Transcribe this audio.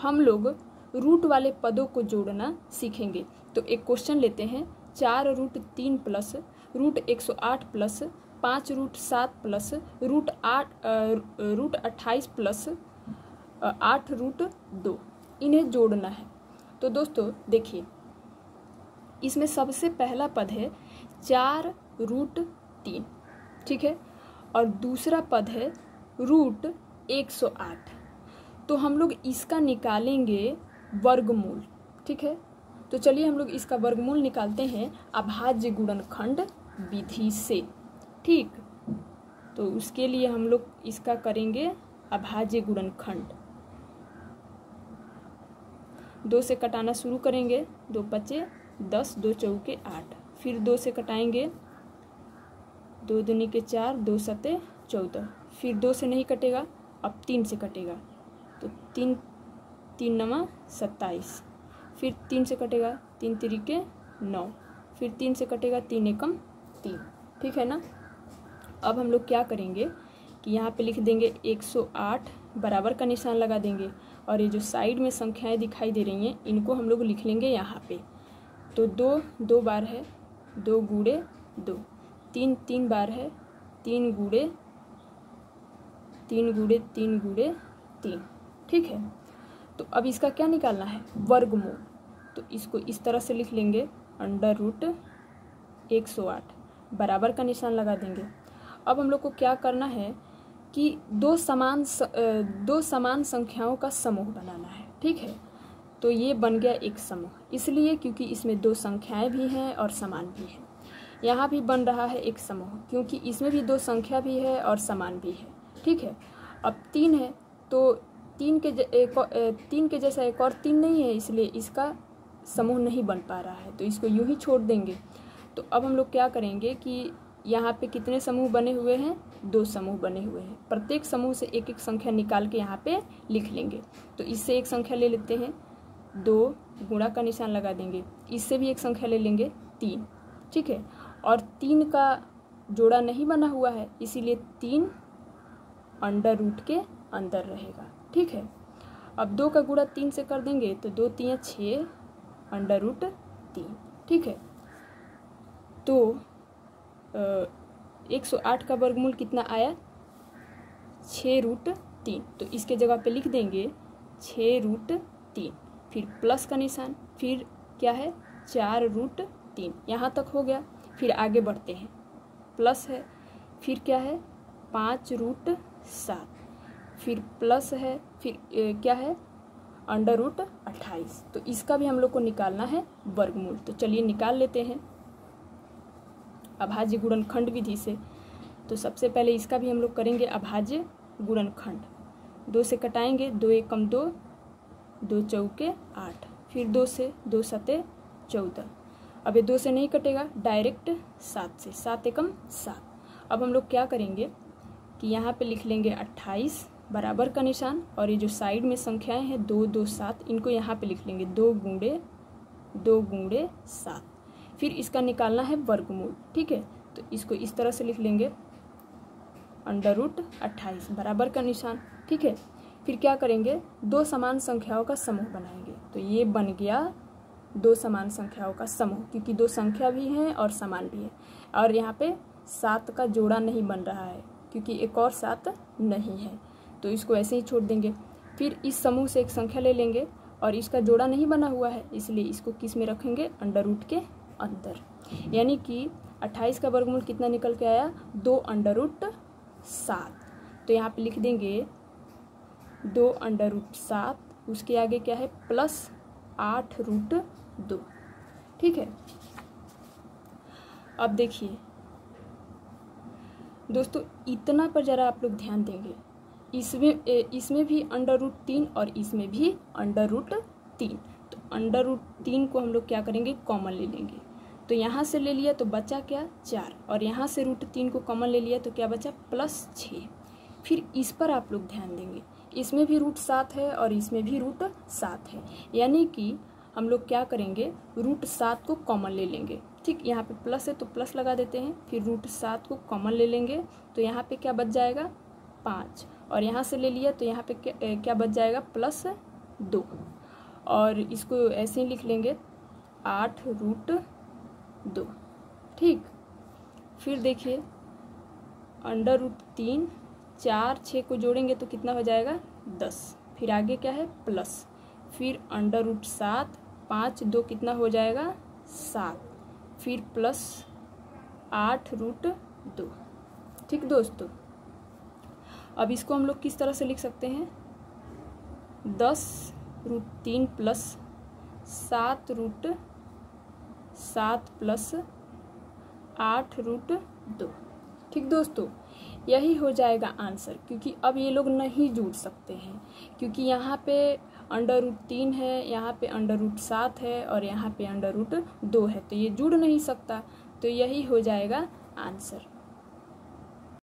हम लोग रूट वाले पदों को जोड़ना सीखेंगे। तो एक क्वेश्चन लेते हैं, 4√3 प्लस √108 प्लस 5√7 प्लस √28 प्लस 8√2, इन्हें जोड़ना है। तो दोस्तों देखिए, इसमें सबसे पहला पद है 4√3, ठीक है, और दूसरा पद है √108। तो हम लोग इसका निकालेंगे वर्गमूल, ठीक है। तो चलिए हम लोग इसका वर्गमूल निकालते हैं अभाज्य गुणनखंड विधि से, ठीक। तो उसके लिए हम लोग इसका करेंगे अभाज्य गुणनखंड। 2 से कटाना शुरू करेंगे, 2 पचे 10, 2 चौके 8, फिर 2 से कटाएंगे, 2 दूनी के 4, 2 सते 14, फिर 2 से नहीं कटेगा, अब 3 से कटेगा, तो 3 9 27, फिर 3 से कटेगा, 3 तिरिके 9, फिर 3 से कटेगा, 3 एकम 3, ठीक है ना। अब हम लोग क्या करेंगे कि यहाँ पे लिख देंगे 108, बराबर का निशान लगा देंगे, और ये जो साइड में संख्याएं दिखाई दे रही हैं इनको हम लोग लिख लेंगे यहाँ पे। तो 2 बार है, 2 गुणे 2, 3 बार है, 3 गुणे 3, ठीक है। तो अब इसका क्या निकालना है, वर्गमूल। तो इसको इस तरह से लिख लेंगे, √108, बराबर का निशान लगा देंगे। अब हम लोग को क्या करना है कि दो समान संख्याओं का समूह बनाना है, ठीक है। तो ये बन गया एक समूह, इसलिए क्योंकि इसमें 2 संख्याएं भी हैं और समान भी हैं। यहाँ भी बन रहा है एक समूह, क्योंकि इसमें भी 2 संख्या भी है और समान भी है, ठीक है। अब 3 है, तो 3 के जैसा एक और 3 नहीं है, इसलिए इसका समूह नहीं बन पा रहा है, तो इसको यूं ही छोड़ देंगे। तो अब हम लोग क्या करेंगे कि यहाँ पे कितने समूह बने हुए हैं, 2 समूह बने हुए हैं। प्रत्येक समूह से एक एक संख्या निकाल के यहाँ पे लिख लेंगे। तो इससे एक संख्या ले लेते हैं, 2, गुणा का निशान लगा देंगे। इससे भी एक संख्या ले लेंगे, 3, ठीक है। और 3 का जोड़ा नहीं बना हुआ है, इसीलिए 3 अंडर रूट के अंदर रहेगा, ठीक है। अब 2 का गुणा 3 से कर देंगे, तो 2 3 6 अंडर रूट 3, ठीक है। तो 108 का वर्गमूल कितना आया, 6√3। तो इसके जगह पे लिख देंगे 6√3, फिर प्लस का निशान, फिर क्या है 4√3, यहाँ तक हो गया। फिर आगे बढ़ते हैं, प्लस है, फिर क्या है 5√7, फिर प्लस है, फिर क्या है √28। तो इसका भी हम लोग को निकालना है वर्गमूल। तो चलिए निकाल लेते हैं अभाज्य गुणनखंड विधि से। तो सबसे पहले इसका भी हम लोग करेंगे अभाज्य गुणनखंड। 2 से कटाएंगे, 2 एकम 2, 2 चौके 8, फिर 2 से 2 सते 14। अब ये 2 से नहीं कटेगा, डायरेक्ट 7 से, 7 एकम 7। अब हम लोग क्या करेंगे कि यहाँ पे लिख लेंगे 28, बराबर का निशान, और ये जो साइड में संख्याएं हैं 2 2 7, इनको यहाँ पे लिख लेंगे 2 गुणे 7। फिर इसका निकालना है वर्गमूल, ठीक है। तो इसको इस तरह से लिख लेंगे √28, बराबर का निशान, ठीक है। फिर क्या करेंगे, 2 समान संख्याओं का समूह बनाएंगे। तो ये बन गया 2 समान संख्याओं का समूह, क्योंकि 2 संख्या भी हैं और समान भी है। और यहाँ पे 7 का जोड़ा नहीं बन रहा है, क्योंकि एक और 7 नहीं है, तो इसको ऐसे ही छोड़ देंगे। फिर इस समूह से एक संख्या ले लेंगे, और इसका जोड़ा नहीं बना हुआ है, इसलिए इसको किस में रखेंगे, अंडर रूट के अंदर। यानी कि 28 का वर्गमूल कितना निकल के आया, 2 अंडर रूट 7। तो यहाँ पे लिख देंगे 2 अंडर रूट 7, उसके आगे क्या है प्लस 8√2, ठीक है। अब देखिए दोस्तों, इतना पर जरा आप लोग ध्यान देंगे, इसमें भी अंडर रूट 3 और इसमें भी अंडर रूट 3। तो अंडर रूट 3 को हम लोग क्या करेंगे, कॉमन ले लेंगे। तो यहाँ से ले लिया तो बचा क्या 4, और यहाँ से √3 को कॉमन ले लिया तो क्या बचा +6। फिर इस पर आप लोग ध्यान देंगे, इसमें भी √7 है और इसमें भी √7 है, यानी कि हम लोग क्या करेंगे, √7 को कॉमन ले लेंगे, ठीक। यहाँ पे प्लस है तो प्लस लगा देते हैं, फिर √7 को कॉमन ले लेंगे, तो यहाँ पे क्या बच जाएगा 5, और यहाँ से ले लिया तो यहाँ पे क्या बच जाएगा +9। 2, और इसको ऐसे ही लिख लेंगे 8√2। ठीक, फिर देखिए √3, 4 6 को जोड़ेंगे तो कितना हो जाएगा 10। फिर आगे क्या है प्लस, फिर √7, 5 2 कितना हो जाएगा 7, फिर प्लस 8√2। ठीक दोस्तों, अब इसको हम लोग किस तरह से लिख सकते हैं, 10√3 प्लस 7 प्लस 8√2। ठीक दोस्तों, यही हो जाएगा आंसर, क्योंकि अब ये लोग नहीं जुड़ सकते हैं, क्योंकि यहाँ पे √3 है, यहाँ पे √7 है और यहाँ पे √2 है, तो ये जुड़ नहीं सकता, तो यही हो जाएगा आंसर।